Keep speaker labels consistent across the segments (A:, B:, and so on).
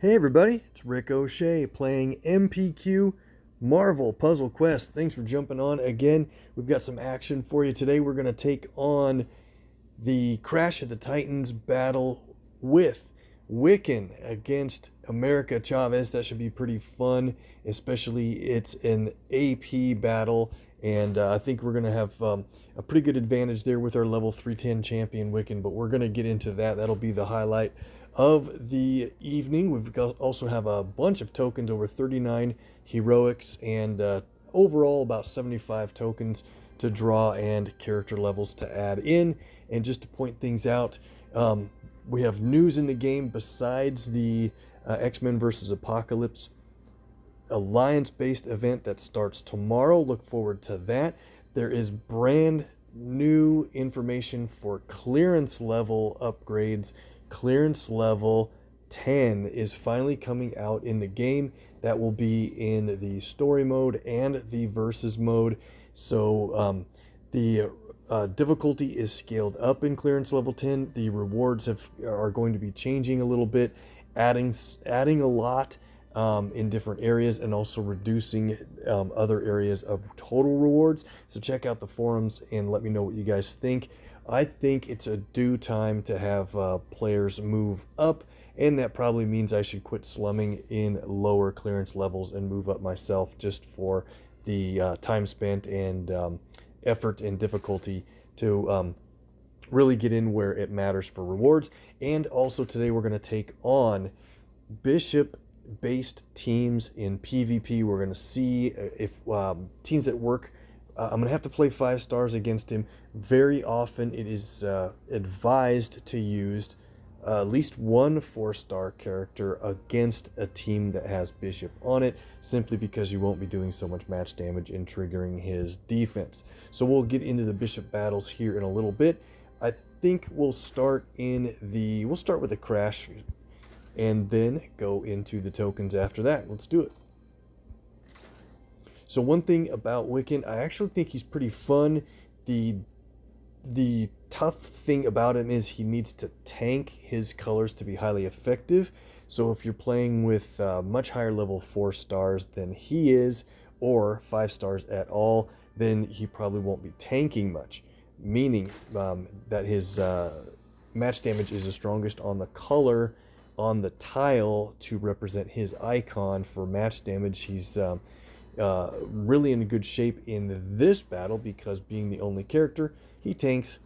A: Hey everybody, it's Rick OShay playing MPQ Marvel Puzzle Quest. Thanks for jumping on again. We've got some action for you today. We're going to take on the Crash of the Titans battle with Wiccan against America Chavez. That should be pretty fun, especially it's an AP battle, and I think we're going to have a pretty good advantage there with our level 310 champion Wiccan, but we're going to get into that. That'll be the highlight of the evening. Also have a bunch of tokens, over 39 heroics, and overall about 75 tokens to draw and character levels to add in. And just to point things out, we have news in the game besides the X-Men vs. Apocalypse Alliance-based event that starts tomorrow. Look forward to that. There is brand new information for clearance level upgrades. Clearance level 10 is finally coming out in the game. That will be in the story mode and the versus mode. So the difficulty is scaled up in clearance level 10. The rewards are going to be changing a little bit, adding a lot in different areas, and also reducing other areas of total rewards. So check out the forums and let me know what you guys think. I think it's a due time to have players move up, and that probably means I should quit slumming in lower clearance levels and move up myself, just for the time spent and effort and difficulty to really get in where it matters for rewards. And also today we're going to take on Bishop-based teams in PvP. We're going to see if teams that work. I'm going to have to play 5 stars against him. Very often it is advised to use at least one 4-star character against a team that has Bishop on it, simply because you won't be doing so much match damage and triggering his defense. So we'll get into the Bishop battles here in a little bit. I think we'll start with the Crash and then go into the tokens after that. Let's do it. So one thing about Wiccan, I actually think he's pretty fun. The tough thing about him is he needs to tank his colors to be highly effective. So if you're playing with much higher level 4 stars than he is, or 5 stars at all, then he probably won't be tanking much, meaning that his match damage is the strongest on the color on the tile to represent his icon for match damage. He's really in good shape in this battle because, being the only character, he tanks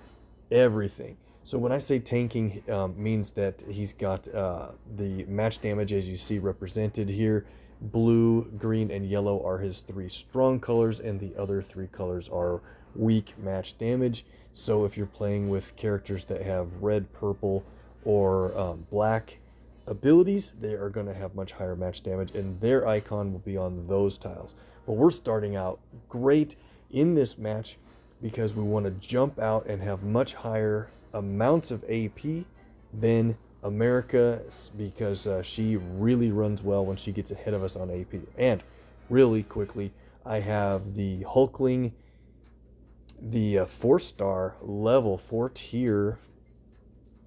A: everything. So when I say tanking, means that he's got the match damage as you see represented here. Blue, green, and yellow are his 3 strong colors, and the other 3 colors are weak match damage. So if you're playing with characters that have red, purple, or black abilities, they are going to have much higher match damage, and their icon will be on those tiles. But we're starting out great in this match because we want to jump out and have much higher amounts of AP than America, because she really runs well when she gets ahead of us on AP. And really quickly, I have the Hulkling, the 4-star level 4 tier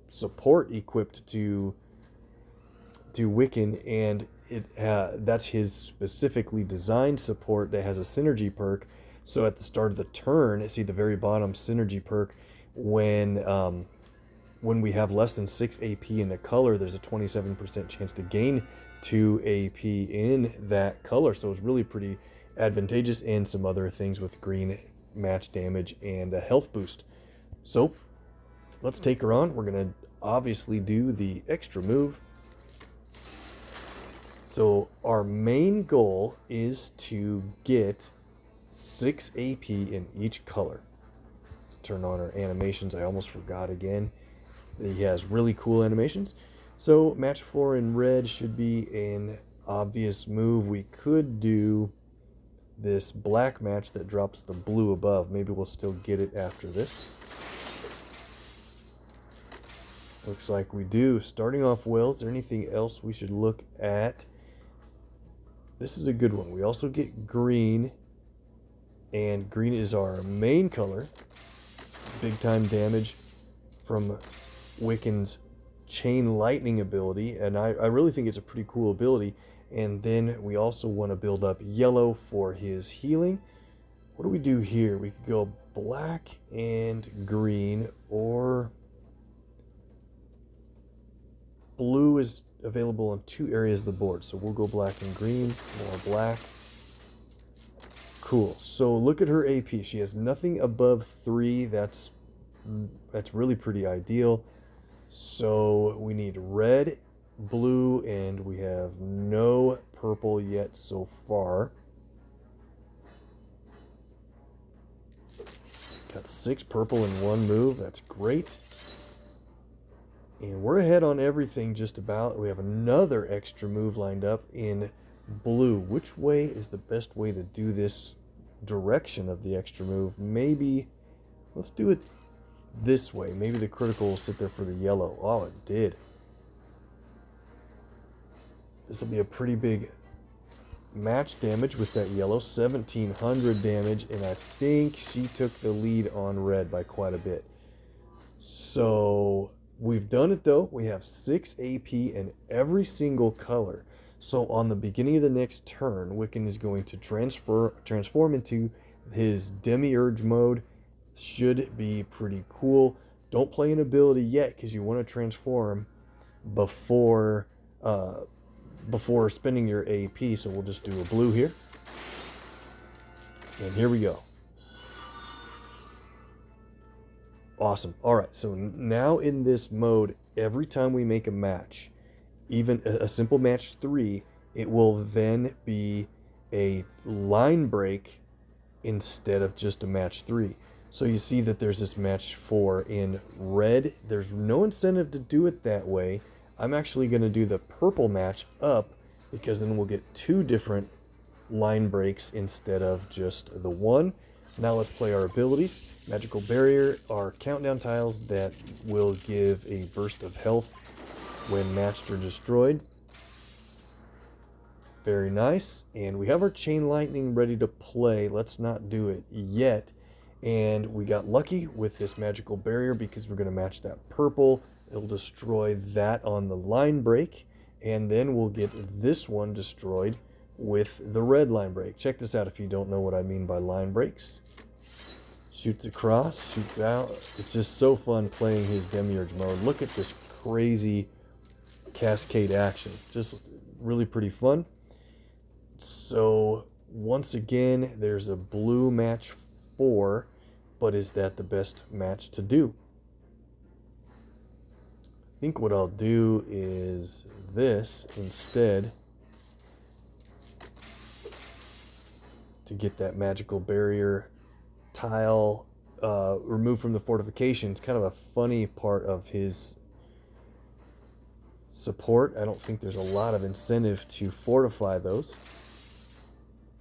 A: support equipped to Wiccan, and that's his specifically designed support that has a synergy perk. So at the start of the turn, see the very bottom synergy perk, when we have less than 6 AP in a color, there's a 27% chance to gain 2 AP in that color. So it's really pretty advantageous, and some other things with green match damage and a health boost. So let's take her on. We're going to obviously do the extra move. So our main goal is to get 6 AP in each color. Let's turn on our animations. I almost forgot again. He has really cool animations. So match 4 in red should be an obvious move. We could do this black match that drops the blue above. Maybe we'll still get it after this. Looks like we do. Starting off well. Is there anything else we should look at? This is a good one. We also get green, and green is our main color. Big time damage from Wiccan's Chain Lightning ability, and I really think it's a pretty cool ability. And then we also want to build up yellow for his healing. What do we do here? We could go black and green, or blue is available on 2 areas of the board. So we'll go black and green, more black. Cool. So look at her AP. She has nothing above 3. That's really pretty ideal. So we need red, blue, and we have no purple yet so far. Got 6 purple in 1 move. That's great. And we're ahead on everything just about. We have another extra move lined up in blue. Which way is the best way to do this direction of the extra move? Maybe let's do it this way. Maybe the critical will sit there for the yellow. Oh, it did. This will be a pretty big match damage with that yellow. 1700 damage, and I think she took the lead on red by quite a bit. So we've done it though. We have 6 AP in every single color. So on the beginning of the next turn, Wiccan is going to transform into his Demiurge mode. Should be pretty cool. Don't play an ability yet because you want to transform before spending your AP. So we'll just do a blue here. And here we go. Awesome. All right, so now in this mode, every time we make a match, even a simple match 3, it will then be a line break instead of just a match 3. So you see that there's this match 4 in red. There's no incentive to do it that way. I'm actually going to do the purple match up because then we'll get 2 different line breaks instead of just the 1. Now let's play our abilities. Magical Barrier are countdown tiles that will give a burst of health when matched or destroyed. Very nice. And we have our Chain Lightning ready to play. Let's not do it yet. And we got lucky with this Magical Barrier because we're going to match that purple. It'll destroy that on the line break. And then we'll get this one destroyed with the red line break. Check this out if you don't know what I mean by line breaks. Shoots across, shoots out. It's just so fun playing his Demiurge mode. Look at this crazy cascade action. Just really pretty fun. So once again, there's a blue match 4, but is that the best match to do? I think what I'll do is this instead to get that Magical Barrier tile removed from the fortifications. Kind of a funny part of his support. I don't think there's a lot of incentive to fortify those.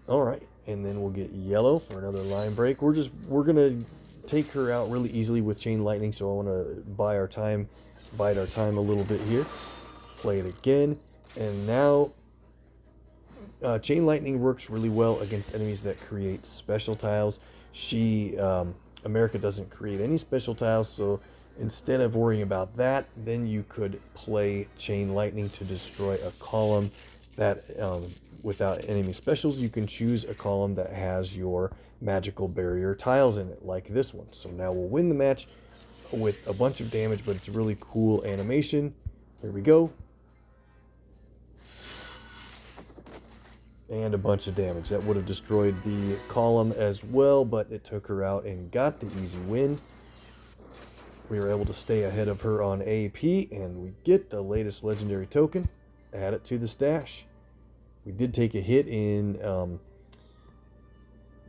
A: All right, and then we'll get yellow for another line break. We're gonna take her out really easily with Chain Lightning, so I want to bide our time a little bit here. Play it again, and now Chain Lightning works really well against enemies that create special tiles. America doesn't create any special tiles, so instead of worrying about that, then you could play Chain Lightning to destroy a column that without enemy specials. You can choose a column that has your Magical Barrier tiles in it, like this one. So now we'll win the match with a bunch of damage, but it's a really cool animation. Here we go. And a bunch of damage. That would have destroyed the column as well, but it took her out and got the easy win. We were able to stay ahead of her on AP, and we get the latest legendary token. Add it to the stash. We did take a hit in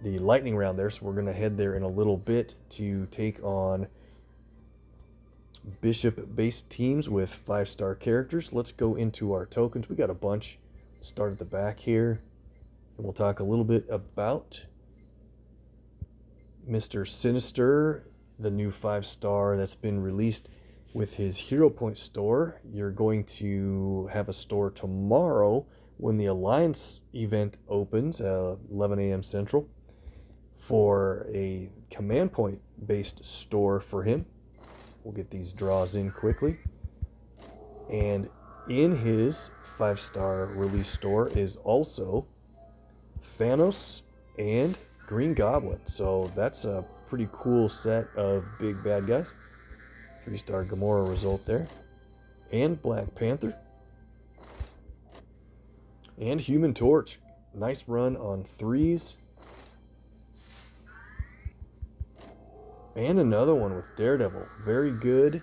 A: the lightning round there, so we're going to head there in a little bit to take on bishop-based teams with 5-star characters. Let's go into our tokens. We got a bunch. Start at the back here, and we'll talk a little bit about Mr. Sinister, the new 5-star that's been released with his Hero Point store. You're going to have a store tomorrow when the Alliance event opens, 11 a.m. Central, for a command point based store for him. We'll get these draws in quickly. And in his 5-star release store is also Thanos and Green Goblin. So that's a pretty cool set of big bad guys. 3-star Gamora result there. And Black Panther. And Human Torch. Nice run on 3s. And another one with Daredevil. Very good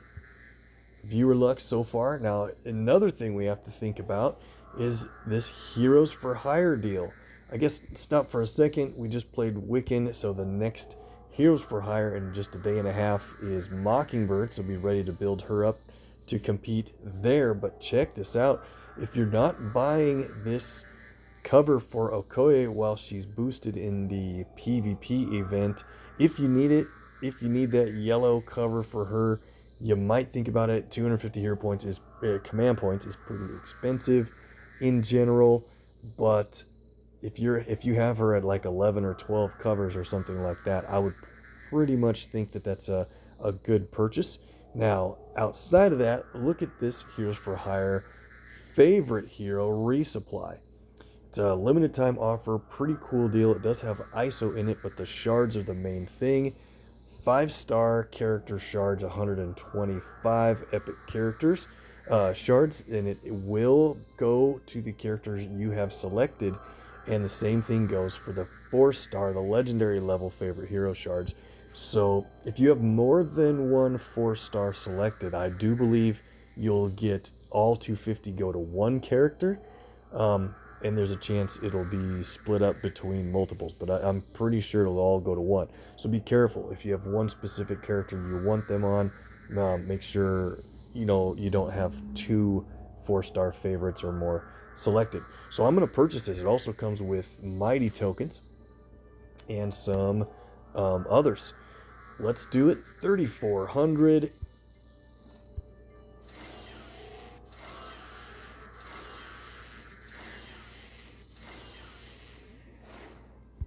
A: viewer luck so far. Now, another thing we have to think about is this Heroes for Hire deal. I guess stop for a second. We just played Wiccan, so the next Heroes for Hire in just a day and a half is Mockingbird, so be ready to build her up to compete there. But check this out. If you're not buying this cover for Okoye while she's boosted in the PvP event, if you need it, if you need that yellow cover for her, you might think about it. 250 hero points is command points is pretty expensive in general, but if you have her at like 11 or 12 covers or something like that, I would pretty much think that that's a good purchase. Now, outside of that, look at this Heroes for Hire favorite hero, Resupply. It's a limited time offer, pretty cool deal. It does have ISO in it, but the shards are the main thing. 5-star character shards, 125 epic characters shards, and it will go to the characters you have selected. And the same thing goes for the 4-star, the legendary level favorite hero shards. So if you have more than one 4-star selected, I do believe you'll get all 250 go to one character. And there's a chance it'll be split up between multiples, but I'm pretty sure it'll all go to one. So be careful. If you have one specific character you want them on, make sure you don't have 2 4-star favorites or more selected. So I'm going to purchase this. It also comes with mighty tokens and some others. Let's do it. 3,400.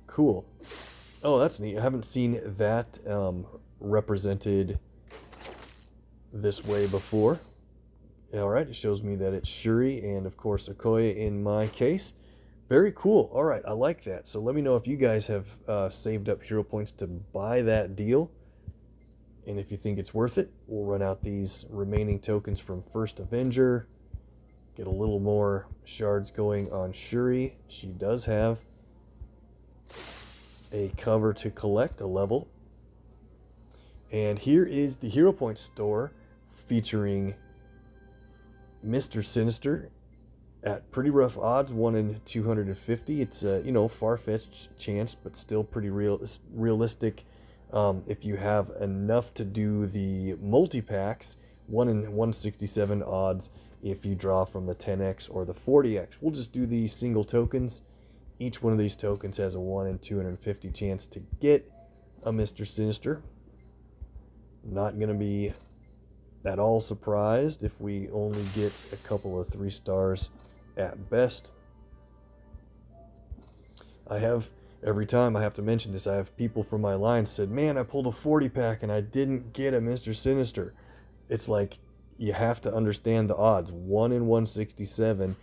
A: Cool. Oh, that's neat. I haven't seen that represented this way before. All right, it shows me that it's Shuri and, of course, Okoye in my case. Very cool. All right, I like that. So let me know if you guys have saved up hero points to buy that deal. And if you think it's worth it, we'll run out these remaining tokens from First Avenger. Get a little more shards going on Shuri. She does have a cover to collect, a level. And here is the hero point store featuring Mr. Sinister at pretty rough odds, 1 in 250. It's a far-fetched chance, but still pretty realistic. If you have enough to do the multi-packs, 1 in 167 odds if you draw from the 10x or the 40x. We'll just do the single tokens. Each one of these tokens has a 1 in 250 chance to get a Mr. Sinister. Not going to be at all surprised if we only get a couple of 3 stars at best. Every time I have to mention this, I have people from my line said, man, I pulled a 40 pack and I didn't get a Mr. Sinister. It's like, you have to understand the odds. 1 in 167.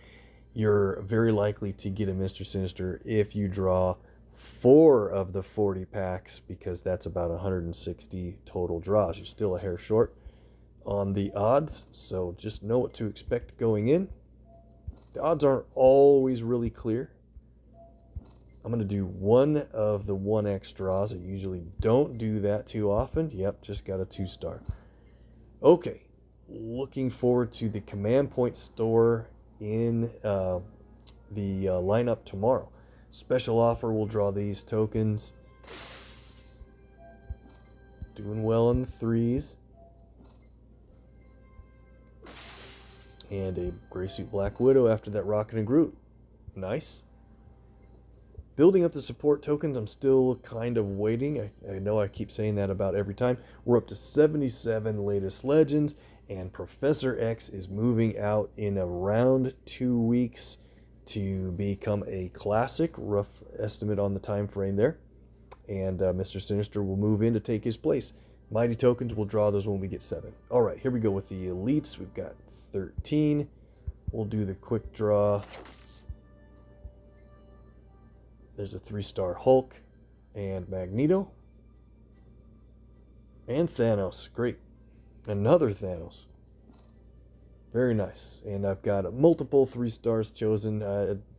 A: You're very likely to get a Mr. Sinister if you draw 4 of the 40 packs, because that's about 160 total draws. You're still a hair short on the odds, so just know what to expect going in. The odds aren't always really clear. I'm going to do 1 of the 1x draws. I usually don't do that too often. Yep, just got a 2-star. Okay, looking forward to the command point store in the lineup tomorrow. Special offer, we'll draw these tokens. Doing well on the 3s. And a Gray Suit Black Widow after that Rocket and Groot. Nice. Building up the support tokens, I'm still kind of waiting. I know I keep saying that about every time. We're up to 77 latest legends, and Professor X is moving out in around 2 weeks to become a classic. Rough estimate on the time frame there. And Mr. Sinister will move in to take his place. Mighty tokens, we'll draw those when we get 7. All right, here we go with the elites. We've got 13. We'll do the quick draw. There's a 3-star Hulk and Magneto. And Thanos. Great. Another Thanos. Very nice. And I've got multiple 3 stars chosen.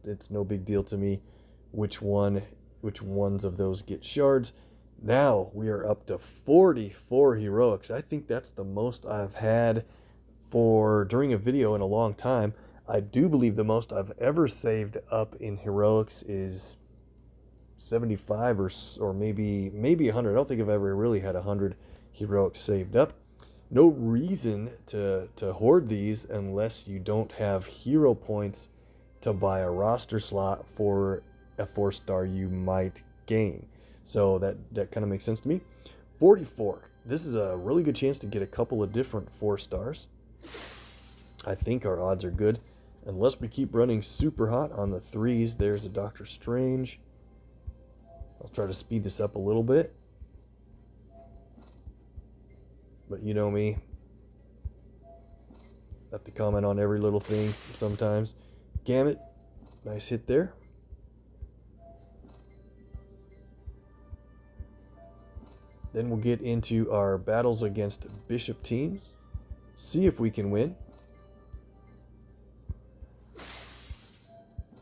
A: It's no big deal to me which ones of those get shards. Now we are up to 44 heroics. I think that's the most I've had during a video in a long time. I do believe the most I've ever saved up in heroics is 75 or maybe 100. I don't think I've ever really had 100 heroics saved up. No reason to hoard these unless you don't have hero points to buy a roster slot for a 4-star you might gain. So that kind of makes sense to me. 44. This is a really good chance to get a couple of different 4 stars. I think our odds are good. Unless we keep running super hot on the 3s. There's a Doctor Strange. I'll try to speed this up a little bit. But you know me. Have to comment on every little thing sometimes. Gamut. Nice hit there. Then we'll get into our battles against Bishop teams. See if we can win.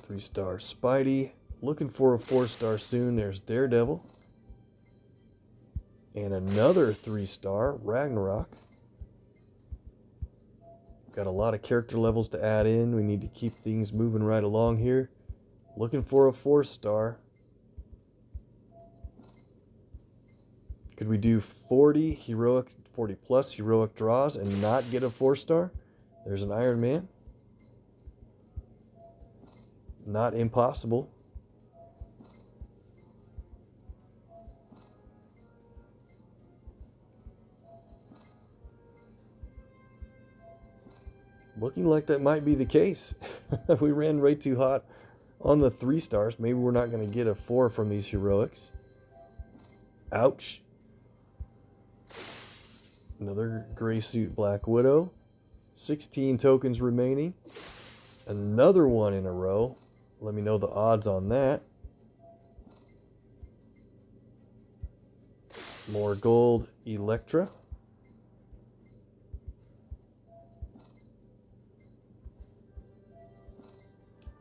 A: 3-star Spidey. Looking for a 4-star soon. There's Daredevil. And another 3-star Ragnarok. Got a lot of character levels to add in. We need to keep things moving right along here. Looking for a 4-star. Could we do 40 plus heroic draws and not get a 4-star? There's an Iron Man. Not impossible. Looking like that might be the case. We ran way too hot on the 3 stars. Maybe we're not going to get a 4 from these heroics. Ouch. Another gray suit Black Widow. 16 tokens remaining. Another one in a row. Let me know the odds on that. More gold Elektra.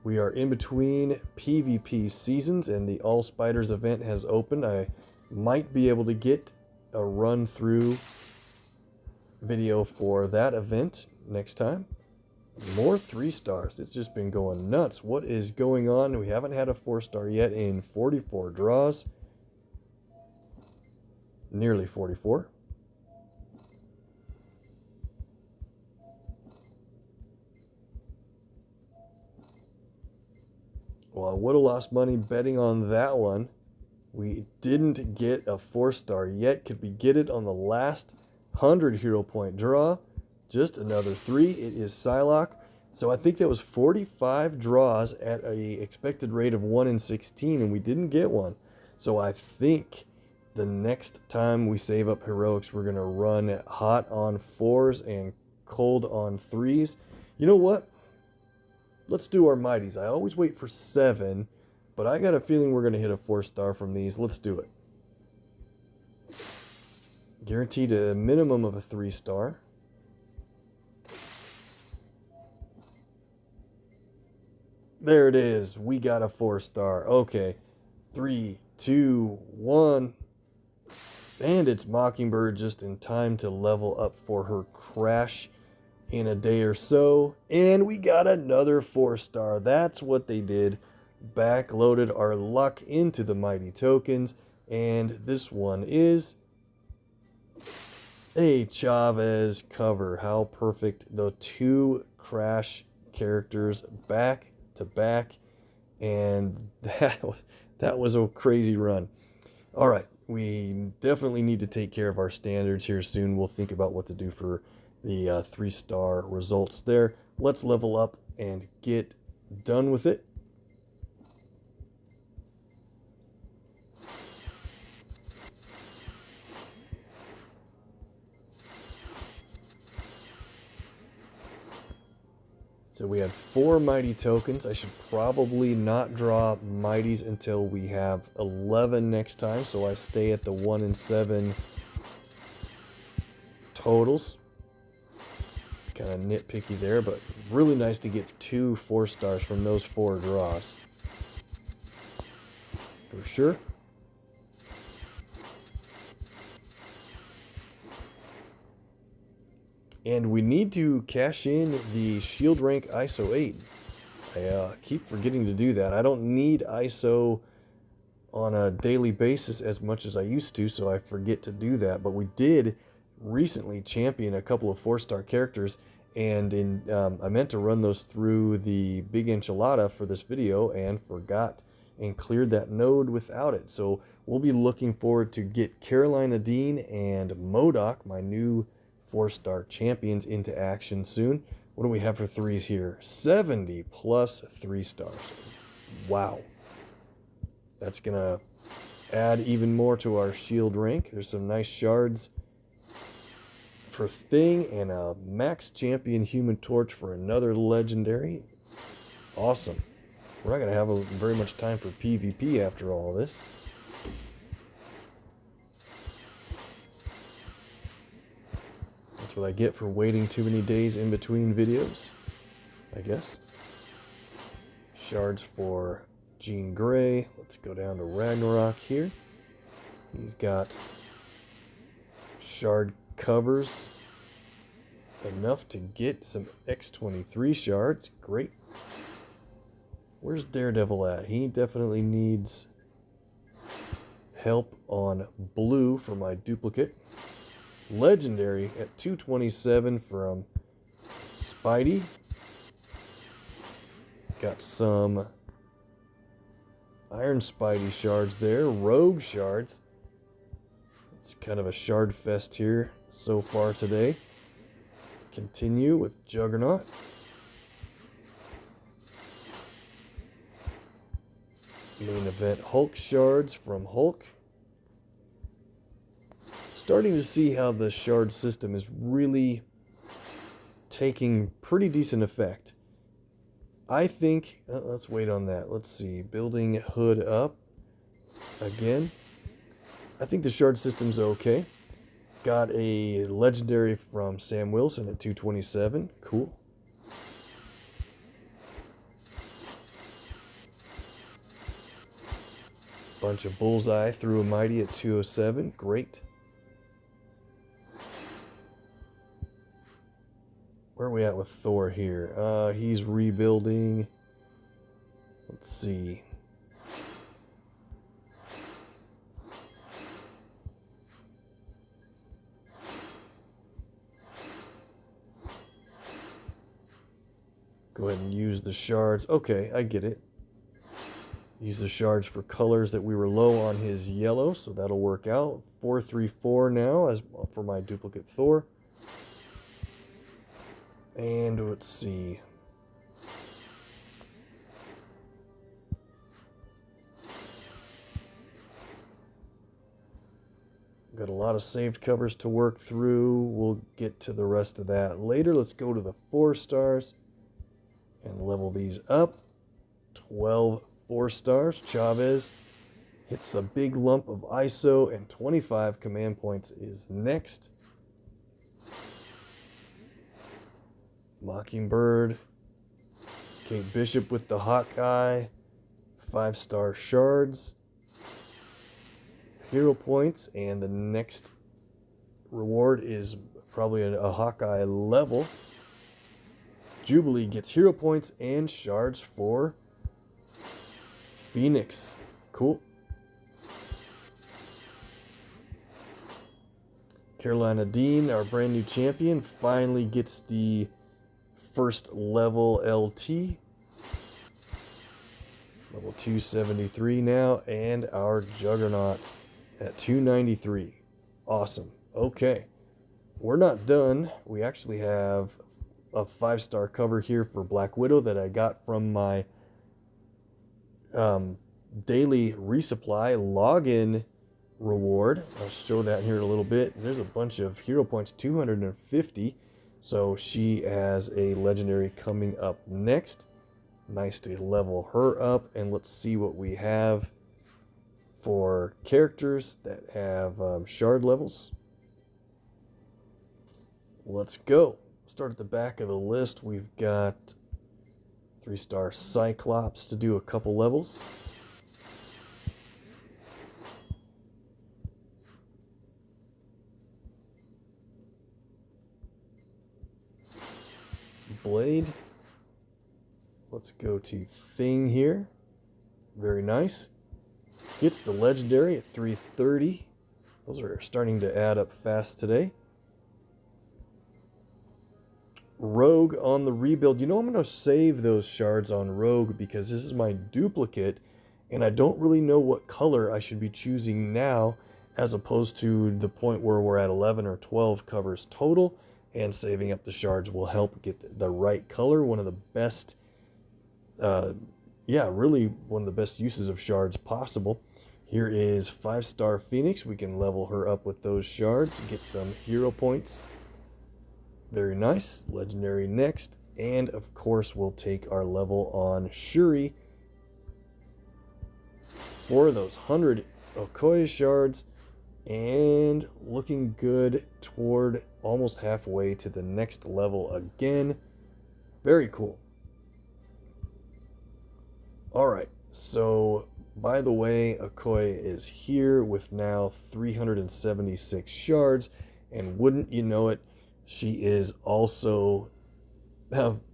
A: We are in between PvP seasons and the All Spiders event has opened. I might be able to get a run through video for that event next time. More 3 stars. It's just been going nuts. What is going on? We haven't had a 4-star yet in 44 draws. Nearly 44. Well, I would have lost money betting on that one. We didn't get a 4-star yet. Could we get it on the last 100 hero point draw? Just another 3. It is Psylocke. So I think that was 45 draws at a expected rate of 1 in 16, and we didn't get one. So I think the next time we save up heroics, we're going to run hot on 4s and cold on 3s. You know what? Let's do our mighties. I always wait for 7, but I got a feeling we're going to hit a 4-star from these. Let's do it. Guaranteed a minimum of a 3-star. There it is. We got a 4-star. Okay. 3, 2, 1. And it's Mockingbird just in time to level up for her crash in a day or so. And we got another 4-star. That's what they did. Backloaded our luck into the mighty tokens. And this one is a Chavez cover. How perfect. The 2 crash characters back to back, and that was a crazy run. All right, we definitely need to take care of our standards here soon. We'll think about what to do for the 3-star results there. Let's level up and get done with it. So we had 4 mighty tokens. I should probably not draw mighties until we have 11 next time, so I stay at the 1 and 7 totals. Kind of nitpicky there, but really nice to get 2 4-stars from those 4 draws. For sure. And we need to cash in the shield rank ISO 8. I keep forgetting to do that. I don't need ISO on a daily basis as much as I used to, so I forget to do that. But we did recently champion a couple of 4-star characters, and I meant to run those through the big enchilada for this video and forgot and cleared that node without it. So we'll be looking forward to get Carolina Dean and MODOK, my new 4-star champions, into action soon. What do we have for 3s here? 70 plus 3 stars. Wow. That's going to add even more to our shield rank. There's some nice shards for Thing and a max champion Human Torch for another legendary. Awesome. We're not going to have very much time for PvP after all this. That's what I get for waiting too many days in between videos, I guess. Shards for Jean Grey. Let's go down to Ragnarok here. He's got shard covers enough to get some X23 shards. Great. Where's Daredevil at? He definitely needs help on blue for my duplicate. Legendary at 227 from Spidey. Got some Iron Spidey shards there. Rogue shards. It's kind of a shard fest here so far today. Continue with Juggernaut. Main event Hulk shards from Hulk. Starting to see how the shard system is really taking pretty decent effect. I think, let's wait on that. Let's see, building hood up again. I think the shard system's okay. Got a legendary from Sam Wilson at 227. Cool. Bunch of Bullseye through a mighty at 207. Great. Where are we at with Thor here? He's rebuilding. Let's see. Go ahead and use the shards. Okay, I get it. Use the shards for colors that we were low on his yellow, so that'll work out. 434 now as for my duplicate Thor. And let's see. Got a lot of saved covers to work through. We'll get to the rest of that later. Let's go to the 4 stars and level these up. 12 4 stars. Chavez hits a big lump of ISO, and 25 command points is next. Mockingbird. Kate Bishop with the Hawkeye. 5-star shards. Hero points, and the next reward is probably a Hawkeye level. Jubilee gets hero points and shards for Phoenix. Cool. Carolina Dean, our brand new champion, finally gets the first level LT. Level 273 now, and our Juggernaut at 293. Awesome. Okay. We're not done. We actually have a 5-star cover here for Black Widow that I got from my daily resupply login reward. I'll show that here in a little bit. There's a bunch of hero points, 250. So she has a legendary coming up next. Nice to level her up, and let's see what we have for characters that have shard levels. Let's go. Start at the back of the list. We've got 3-star Cyclops to do a couple levels. Blade. Let's go to Thing here. Very nice. Gets the legendary at 330. Those are starting to add up fast today. Rogue on the rebuild. You know, I'm going to save those shards on Rogue because this is my duplicate, and I don't really know what color I should be choosing now, as opposed to the point where we're at 11 or 12 covers total, and saving up the shards will help get the right color. One of the best, really one of the best uses of shards possible. Here is 5-star Phoenix. We can level her up with those shards, get some hero points. Very nice. Legendary next. And of course, we'll take our level on Shuri for those 100 Okoye shards. And looking good toward almost halfway to the next level again. Very cool. Alright, so by the way, Okoye is here with now 376 shards. And wouldn't you know it, she is also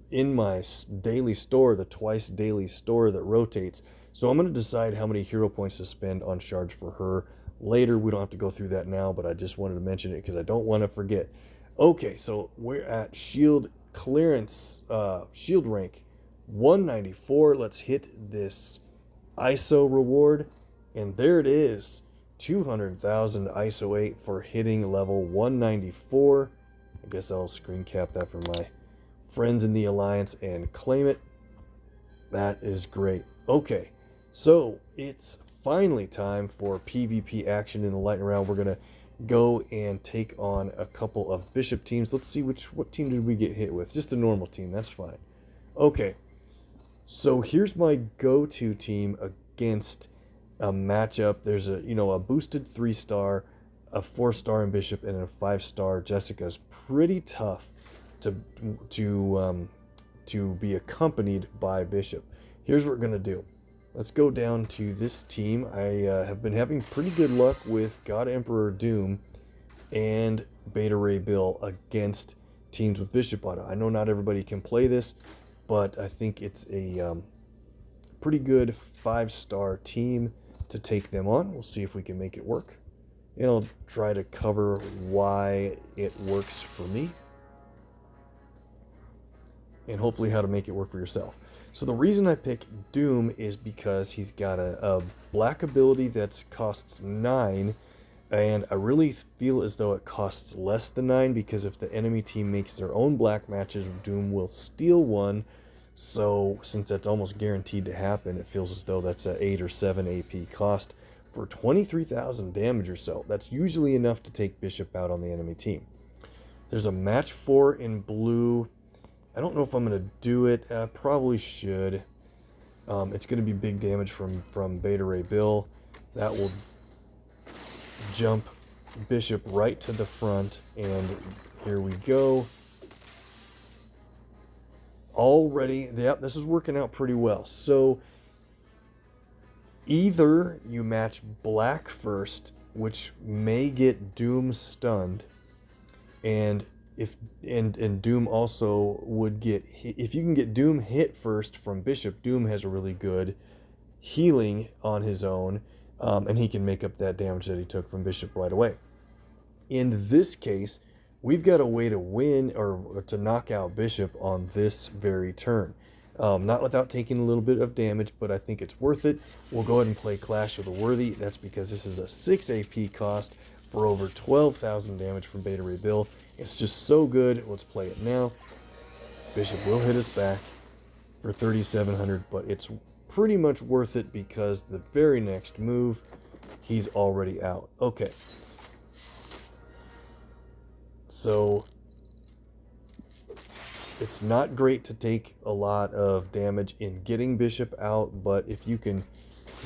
A: in my daily store, the twice daily store that rotates. So I'm going to decide how many hero points to spend on shards for her later. We don't have to go through that now, but I just wanted to mention it because I don't want to forget. Okay, so we're at shield clearance, shield rank 194. Let's hit this ISO reward, and there it is. 200,000 ISO 8 for hitting level 194. I guess I'll screen cap that for my friends in the Alliance and claim it. That is great. Okay, so it's finally time for PvP action in the lightning round. We're going to go and take on a couple of Bishop teams. Let's see what team did we get hit with. Just a normal team, that's fine. Okay, so here's my go-to team against a matchup. There's a boosted 3-star, a 4-star in Bishop, and a 5-star Jessica. Is pretty tough to be accompanied by Bishop. Here's what we're gonna do. Let's go down to this team. I have been having pretty good luck with God Emperor Doom and Beta Ray Bill against teams with Bishop on it. I know not everybody can play this, but I think it's a pretty good 5-star team to take them on. We'll see if we can make it work. And I'll try to cover why it works for me, and hopefully how to make it work for yourself. So the reason I pick Doom is because he's got a black ability that costs 9, and I really feel as though it costs less than 9, because if the enemy team makes their own black matches, Doom will steal one. So since that's almost guaranteed to happen, it feels as though that's an 8 or 7 AP cost for 23,000 damage or so. That's usually enough to take Bishop out on the enemy team. There's a match 4 in blue. I don't know if I'm going to do it. I probably should. It's going to be big damage from Beta Ray Bill. That will jump Bishop right to the front. And here we go. Already, yep, this is working out pretty well. So either you match black first, which may get Doom stunned, and Doom also would get hit. If you can get Doom hit first from Bishop, Doom has a really good healing on his own, and he can make up that damage that he took from Bishop right away. In this case, we've got a way to win or to knock out Bishop on this very turn. Not without taking a little bit of damage, but I think it's worth it. We'll go ahead and play Clash of the Worthy. That's because this is a 6 AP cost for over 12,000 damage from Beta Ray Bill. It's just so good. Let's play it now. Bishop will hit us back for 3,700, but it's pretty much worth it because the very next move, he's already out. Okay. So It's not great to take a lot of damage in getting Bishop out, but if you can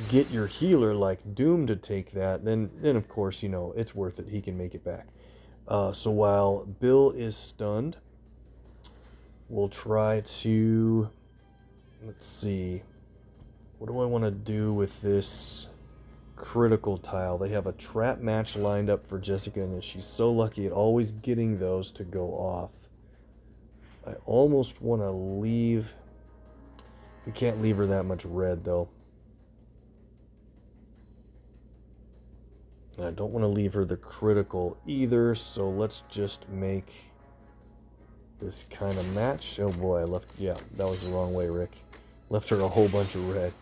A: get your healer like Doom to take that, then of course, you know, it's worth it. He can make it back. So while Bill is stunned, we'll try to, let's see, what do I want to do with this critical tile? They have a trap match lined up for Jessica, and she's so lucky at always getting those to go off. I almost want to leave. We can't leave her that much red, though. And I don't want to leave her the critical either, so let's just make this kind of match. Oh boy, I left, yeah, that was the wrong way, Rick. Left her a whole bunch of red.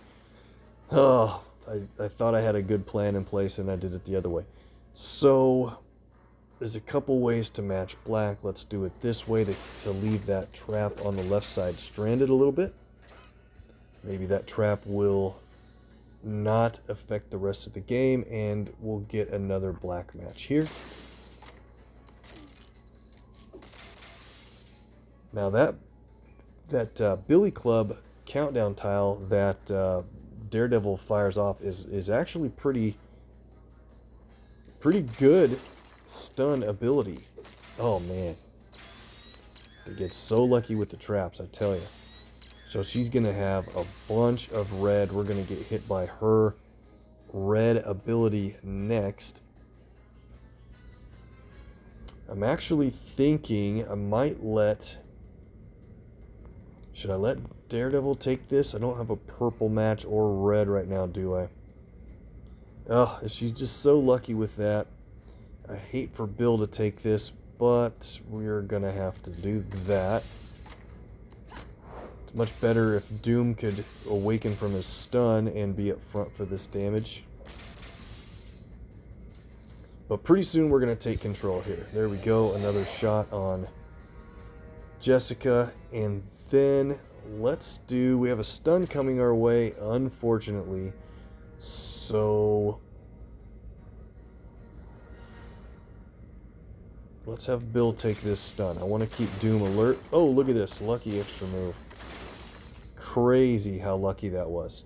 A: Oh, I thought I had a good plan in place, and I did it the other way. So there's a couple ways to match black. Let's do it this way to leave that trap on the left side stranded a little bit. Maybe that trap will not affect the rest of the game, and we'll get another black match here. Now that Billy Club countdown tile that Daredevil fires off is actually pretty good stun ability. Oh man, they get so lucky with the traps, I tell you. So she's gonna have a bunch of red. We're gonna get hit by her red ability next. I'm actually thinking I might let... Should I let Daredevil take this? I don't have a purple match or red right now, do I? Oh, she's just so lucky with that. I hate for Bill to take this, but we're gonna have to do that. It's much better if Doom could awaken from his stun and be up front for this damage. But pretty soon we're gonna take control here. There we go, another shot on Jessica, and then let's do, we have a stun coming our way, unfortunately. So let's have Bill take this stun. I want to keep Doom alert. Oh, look at this. Lucky extra move. Crazy how lucky that was.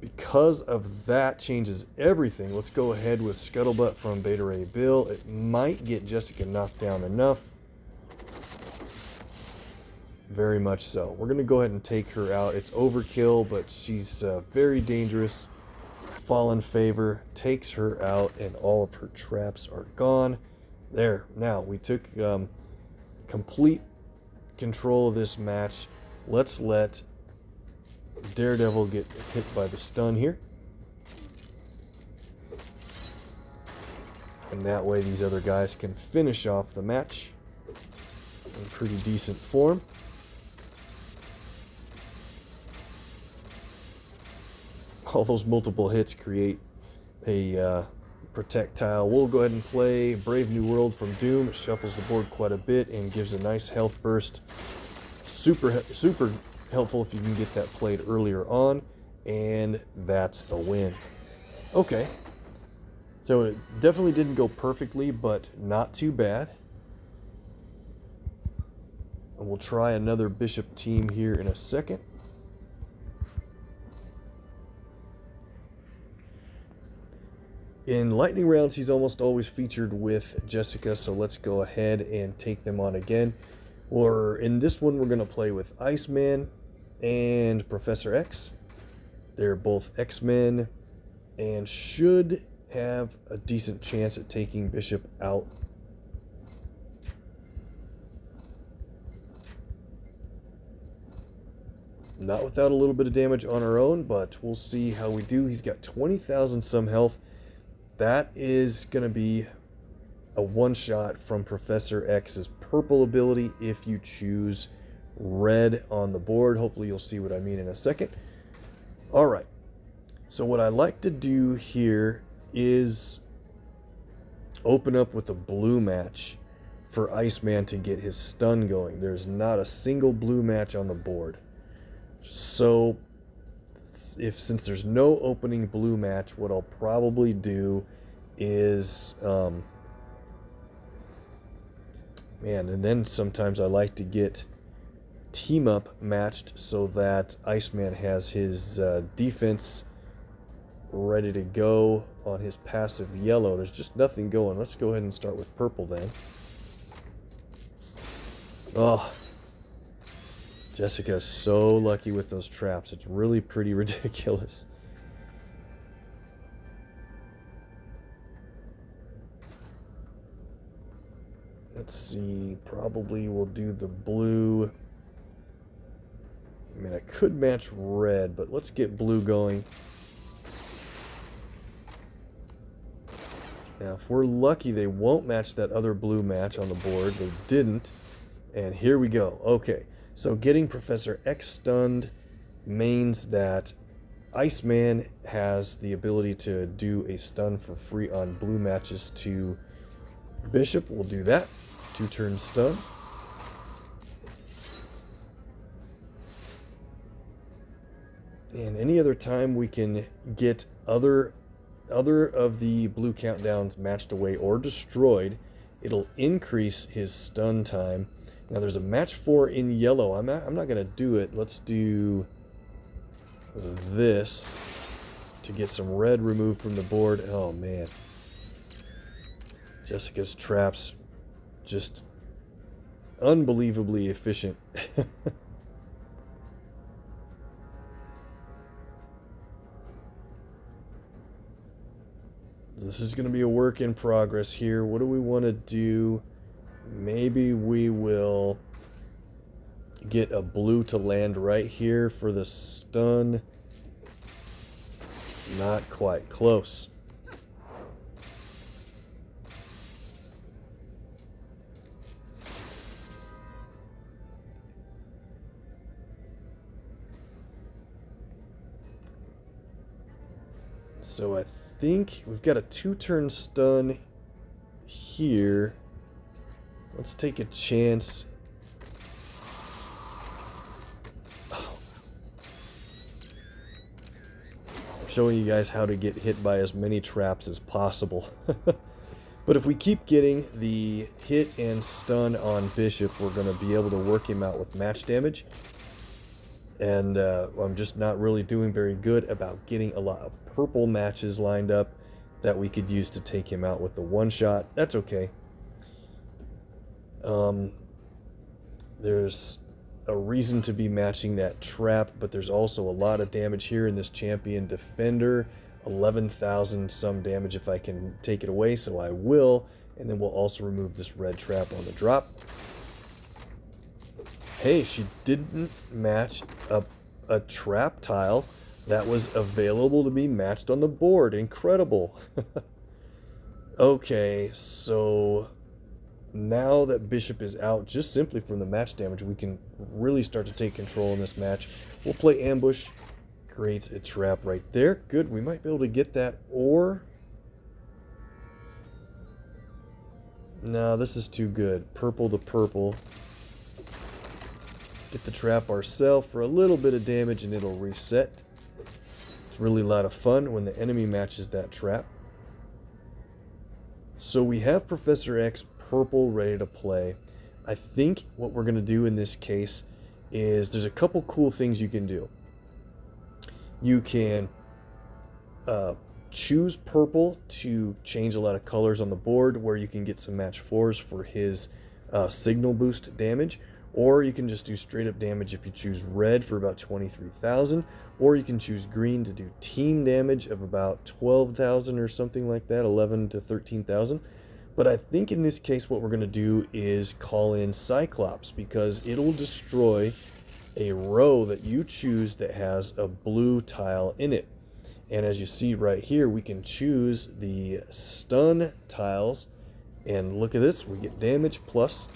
A: Because of that changes everything. Let's go ahead with Scuttlebutt from Beta Ray Bill. It might get Jessica knocked down enough. Very much so. We're going to go ahead and take her out. It's overkill, but she's very dangerous. Fallen Favor takes her out, and all of her traps are gone. There. Now, we took complete control of this match. Let's let Daredevil get hit by the stun here. And that way these other guys can finish off the match in pretty decent form. All those multiple hits create a protect tile. We'll go ahead and play Brave New World from Doom. It shuffles the board quite a bit and gives a nice health burst. Super helpful if you can get that played earlier on, and that's a win. Okay, so it definitely didn't go perfectly, but not too bad. And we'll try another Bishop team here in a second. In lightning rounds, he's almost always featured with Jessica, so let's go ahead and take them on again. Or in this one, we're going to play with Iceman and Professor X. They're both X-Men and should have a decent chance at taking Bishop out. Not without a little bit of damage on our own, but we'll see how we do. He's got 20,000 some health. That is going to be a one-shot from Professor X's purple ability if you choose red on the board. Hopefully you'll see what I mean in a second. All right. So what I like to do here is open up with a blue match for Iceman to get his stun going. There's not a single blue match on the board. So since there's no opening blue match, what I'll probably do is Man, and then sometimes I like to get team up matched so that Iceman has his defense ready to go on his passive yellow. There's just nothing going. Let's go ahead and start with purple then. Oh, Jessica is so lucky with those traps. It's really pretty ridiculous. Let's see, probably we'll do the blue. I mean, I could match red, but let's get blue going. Now, if we're lucky, they won't match that other blue match on the board. They didn't. And here we go. Okay, so getting Professor X stunned means that Iceman has the ability to do a stun for free on blue matches to Bishop. We'll do that. 2-turn stun. And any other time we can get other of the blue countdowns matched away or destroyed, it'll increase his stun time. Now there's a match 4 in yellow. I'm not going to do it. Let's do this to get some red removed from the board. Oh man. Jessica's traps just unbelievably efficient. This is going to be a work in progress here. What do we want to do? Maybe we will get a blue to land right here for the stun. Not quite close. So I think we've got a 2-turn stun here. Let's take a chance. Oh. I'm showing you guys how to get hit by as many traps as possible. But if we keep getting the hit and stun on Bishop, we're going to be able to work him out with match damage. And I'm just not really doing very good about getting a lot of purple matches lined up that we could use to take him out with the one-shot. That's okay. There's a reason to be matching that trap, but there's also a lot of damage here in this champion defender. 11,000 some damage if I can take it away, so I will. And then we'll also remove this red trap on the drop. Hey, she didn't match a trap tile that was available to be matched on the board. Incredible. Okay, so now that Bishop is out, just simply from the match damage, we can really start to take control in this match. We'll play ambush, creates a trap right there. Good, we might be able to get that, or... No, this is too good. Purple to purple. Get the trap ourselves for a little bit of damage and it'll reset. It's really a lot of fun when the enemy matches that trap. So we have Professor X purple ready to play. I think what we're going to do in this case is there's a couple cool things you can do. You can choose purple to change a lot of colors on the board where you can get some match 4s for his signal boost damage. Or you can just do straight up damage if you choose red for about 23,000. Or you can choose green to do team damage of about 12,000 or something like that, 11 to 13,000. But I think in this case what we're going to do is call in Cyclops, because it'll destroy a row that you choose that has a blue tile in it. And as you see right here, we can choose the stun tiles. And look at this, we get damage plus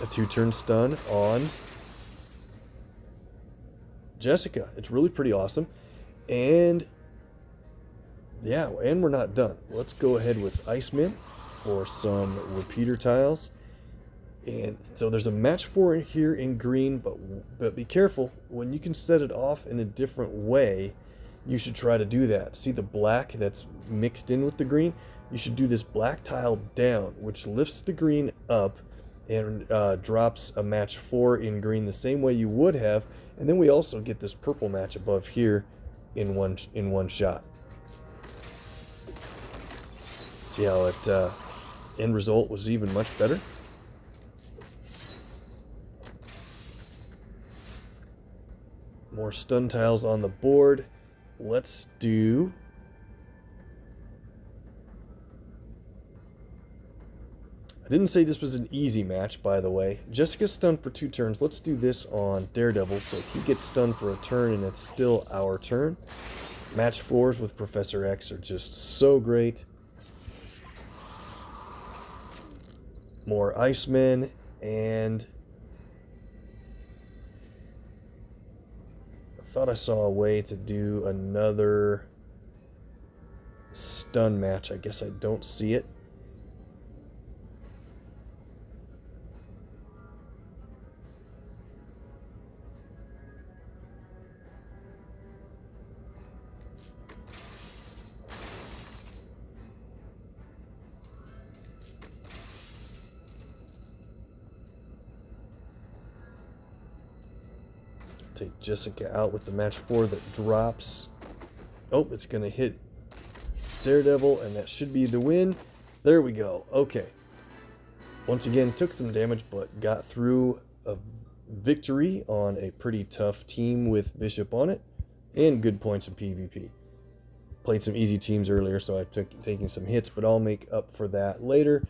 A: a 2-turn stun on Jessica. It's really pretty awesome. And yeah, and we're not done. Let's go ahead with Iceman for some repeater tiles. And so there's a match 4 in here in green, but be careful. When you can set it off in a different way, you should try to do that. See the black that's mixed in with the green? you should do this black tile down, which lifts the green up and drops a match 4 in green the same way you would have, and then we also get this purple match above here in one shot. See how it end result was even much better? More stun tiles on the board. Let's do... I didn't say this was an easy match, by the way. Jessica's stunned for 2 turns. Let's do this on Daredevil, so he gets stunned for a turn, and it's still our turn. Match 4s with Professor X are just so great. More Icemen, and... I thought I saw a way to do another stun match. I guess I don't see it. Take Jessica out with the match 4 that drops. Oh, it's going to hit Daredevil, and that should be the win. There we go. Okay. Once again, took some damage, but got through a victory on a pretty tough team with Bishop on it, and good points in PvP. Played some easy teams earlier, so I took taking some hits, but I'll make up for that later.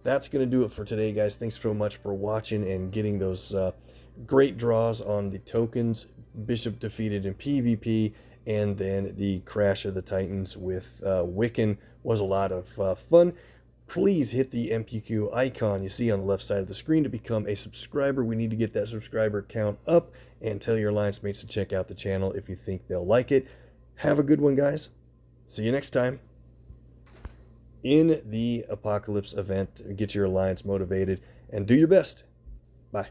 A: That's going to do it for today, guys. Thanks so much for watching and getting those great draws on the tokens. Bishop defeated in PvP, and then the Crash of the Titans with Wiccan was a lot of fun. Please hit the MPQ icon you see on the left side of the screen to become a subscriber. We need to get that subscriber count up, and tell your alliance mates to check out the channel if you think they'll like it. Have a good one, guys. See you next time in the Apocalypse event. Get your alliance motivated and do your best. Bye.